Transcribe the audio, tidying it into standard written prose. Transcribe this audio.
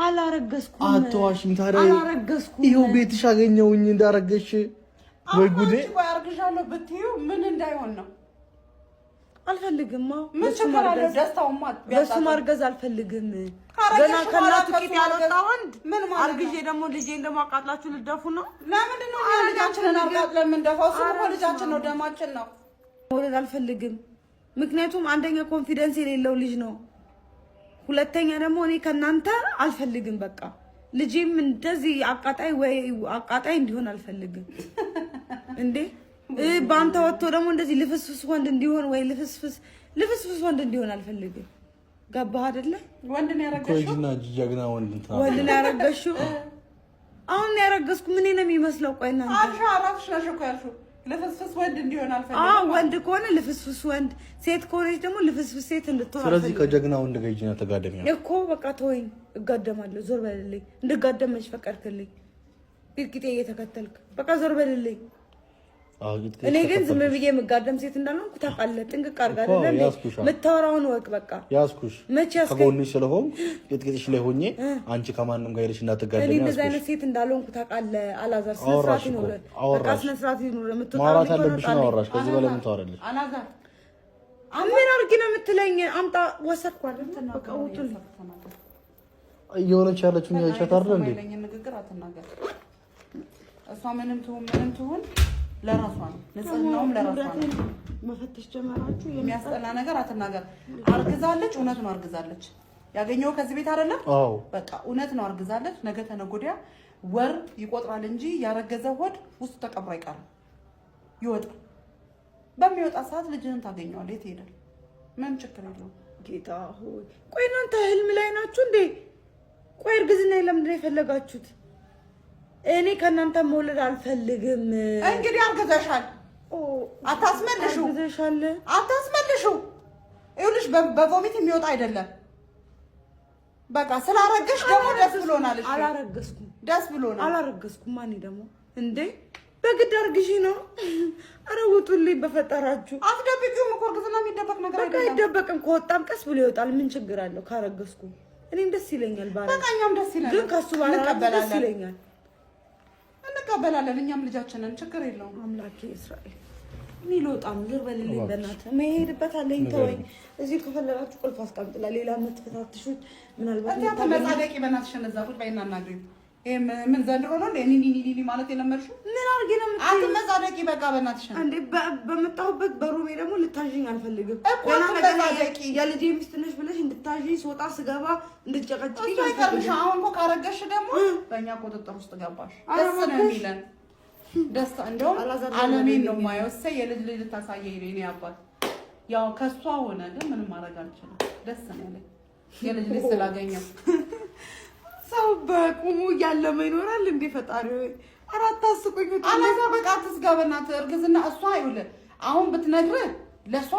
አላረገዝኩም አትዋሽኝ ታዲያ አላረገዝኩም ይሄው ቤትሽ አገኘውኝ እንዳረገሽ ወይ ጉዴ ወይ አርግሻለሁ ብትዩ ምን እንዳይሆን ነው አልፈልግም ምን ችግር አለው ደስታውማ በሱ ማርገዝ አልፈልግም ገና ከናቱ ቂጥ ያልወጣው ወንድ አርግዤ ደግሞ ልጄን ደግሞ አቃጥላችሁ ልደፉ ነው ለምንድን ነው ልጃችንን አቃጥለን ምንደፋው እሱ ልጃችን ነው ደማችን ነው ወለድ አልፈልግም ምክንያቱም አንደኛ ኮንፊደንስ የሌለው ልጅ ነው ሁለተኛ ደግሞ እኔ ከናንተ አልፈልግም በቃ ልጄም እንደዚህ አቃጣይ እንዲሆን አልፈልግም እንዴ ባንተ ወጥቶ ደግሞ እንደዚህ ልፍስፍስ ወንድ እንዲሆን ወይ ልፍስፍስ ወንድ እንዲሆን አልፈልግም ገባህ አይደለ ወንድን ያረጋሽው ኮይና ጀግና ወንድን ያረጋሽው አሁን ያረጋስኩ ምን ነው የሚመስለው ቆይና አራፍሽ ነሽ እኮ ያልሽው ልፍስፍስ ወንድ እንዲሆን አልፈልግም ወንድ ከሆነ ልፍስፍስ ወንድ ሴት ከሆነች ደግሞ ልፍስፍስ ሴት እንድትሆን ስለዚህ ከጀግና ወንድ ጋር ይጅና ተጋደሚያ እኮ በቃ ተወኝ እጋደማለሁ ዞር በልልኝ እንድጋደመሽ ፈቀድክልኝ ቢርቂጤ እየተከተልክ በቃ ዞር በልልኝ እኔ ግን ዝም ብዬ መጋደም ሴት እንዳልሆንኩ ታውቃለህ ጥንቅቅ አድርጋ አይደል የምታወራውን ወቅ በቃ ያስኩሽ ከጎንሽ ስለሆን ጥጥጥሽ ላይ ሆኜ አንቺ ከማንንም ጋር ሄደሽ እንዳትጋደሚ እኔ እንደዛ አይነት ሴት እንዳልሆንኩ ታውቃለህ አላዛር ስነስርዓት ይኖር በቃ ስነስርዓት ይኖር ማውራት አለብሽ ነው አወራሽ ከዚህ በላይ ምን ታወራለሽ አላዛር ምን አድርጊ ነው የምትለኝ አምጣ ወሰድኩ አይደል በቃ ውጡልኝ እየሆነች ያለችው ያቻት አይደል እንዴ ንግግር አትናገር እሷ ምንም ትሁን ለራሷ ነው ንጽህናውም ለራሷ ነው መፈተሽ ጀመራችሁ የሚያስጠላ ነገር አትናገር አርግዛለች እውነት ነው አርግዛለች ያገኘው ከዚህ ቤት አይደለም በቃ እውነት ነው አርግዛለች ነገ ተነጎዲያ ወር ይቆጥራል እንጂ ያረገዘ ሆድ ውስጥ ተቀብሮ አይቀርም ይወጣል በሚወጣ ሰዓት ልጅህን ታገኘዋለህ የት ሄዳል ምን ችግር የለውም ጌታ ሆይ ቆይ እናንተ ህልም ላይ ናችሁ እንዴ ቆይ እርግዝና ለምንድን ነው የፈለጋችሁት እኔ ከናንተ መውለድ አልፈልግም እንግዲህ አርግዘሻል አታስመልሹ ይኸውልሽ በቮሚት የሚወጣ አይደለም በቃ ስላረገሽ ደግሞ ደስ ብሎናል አላረገዝኩም ደስ ብሎናል አላረገዝኩም ማን ደግሞ እንዴ በግድ አርግዢ ነው አረ ውጡልኝ በፈጠራችሁ አትደብቂውም እኮ እርግዝና የሚደበቅ ነገር አይደለም በቃ አይደበቅም ከወጣም ቀስ ብሎ ይወጣል ምን ችግር አለው ካረገዝኩ እኔም ደስ ይለኛል ባለ በቃ እኛም ደስ ይለናል ግን ከሱ ባለ ደስ ይለኛል እንቀበላለን እኛም ልጃችንን ችግር የለውም አምላኬ እስራኤል ሚሎጣም ዝር በልልኝ በእናትህ መሄድበት አለኝ ተወኝ እዚህ ከፈለጋችሁ ቁልፍ አስቀምጥላ ሌላ የምትፈታትሹት ምናልባት መጻደቂ በእናትሽ እነዛ ቁጭ በይና አናግሪው ምን ዘንድሮ ነው ኒኒ ማለት የለመድሽው ምን አድርጌ ነው አትመጻደቂ በቃ በእናትሽ እንዴ በመጣሁበት በሩሜ ደግሞ ልታዥኝ አልፈልግም መጻደቂ የልጄ ሚስት ነሽ ብለሽ እንድታዥኝ ስወጣ ስገባ እንድትጨቀጭቂ ይቀርብሽ አሁን እኮ ካረገሽ ደግሞ በእኛ ቁጥጥር ውስጥ ገባሽ ደስ ነው የሚለን ደስታ እንደውም አለሜን ነው የማየው እሰይ የልጅ ልታሳየኝ ነው የኔ አባት ያው ከሷ ሆነ ግን ምንም ማድረግ አልችልም ደስ ነው ያለኝ የልጅ ልጅ ስላገኘው ሰው በቁሙ ያለመ ይኖራል እንዴ ፈጣሪ ወይ አራት አስቆኝ አላዛ በቃ ትስጋ በእናትህ እርግዝና እሷ ይኸውልህ አሁን ብትነግርህ ለሷ